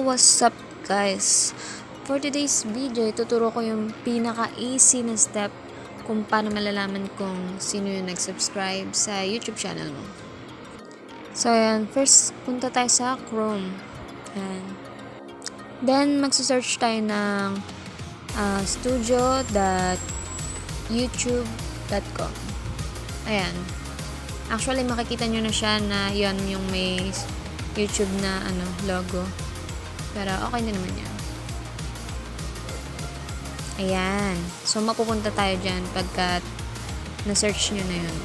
what's up guys? For today's video, ituturo ko yung pinaka-easy na step kung paano malalaman kung sino yung nag-subscribe sa YouTube channel mo. So, ayan. First, punta tayo sa Chrome. Ayan. Then, magsa-search tayo ng studio.youtube.com. Ayan. Actually, makikita nyo na siya na yon yung may YouTube na logo. Pero okay na naman yan. Ayan. So, mapupunta tayo dyan pagka na-search nyo na yun.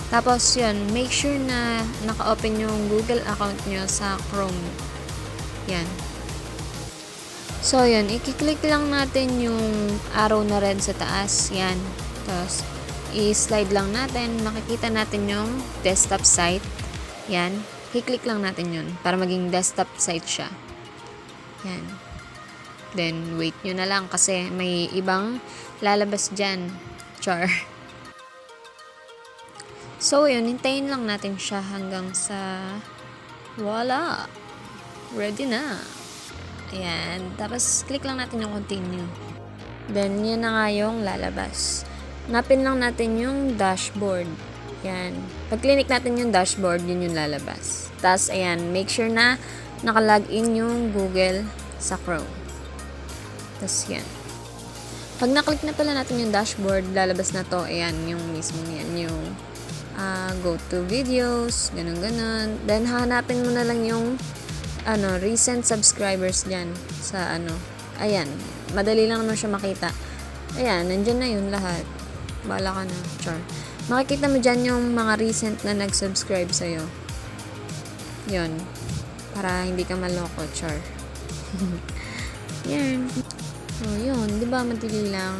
Tapos, yun, make sure na naka-open yung Google account nyo sa Chrome. Yan. So, yun, i-click lang natin yung arrow na red sa taas. Yan. Tapos, i-slide lang natin. Makikita natin yung desktop site. Yan. I-click lang natin yun para maging desktop site siya. Yan. Then, wait nyo na lang kasi may ibang lalabas dyan. Char. So, yun. Hintayin lang natin siya hanggang sa wala. Ready na. Ayan. Tapos, click lang natin yung continue. Then, yan na nga yung lalabas. Napin lang natin yung dashboard. Yan. Pag click natin yung dashboard, yun yung lalabas. Tapos, ayan. Make sure na nakalagin yung Google sa Chrome. Tapos, yan. Pag naklik na pala natin yung dashboard, lalabas na to. Ayan, yung mismo yan. Yung go to videos, ganun-ganun. Then, hahanapin mo na lang yung recent subscribers dyan sa Ayan. Madali lang naman siya makita. Ayan, nandyan na yun lahat. Bala ka na. Char. Makikita mo dyan yung mga recent na nag-subscribe sa'yo. Yun. Para hindi ka maloko, char. Yan. So, yun. Diba, madali lang.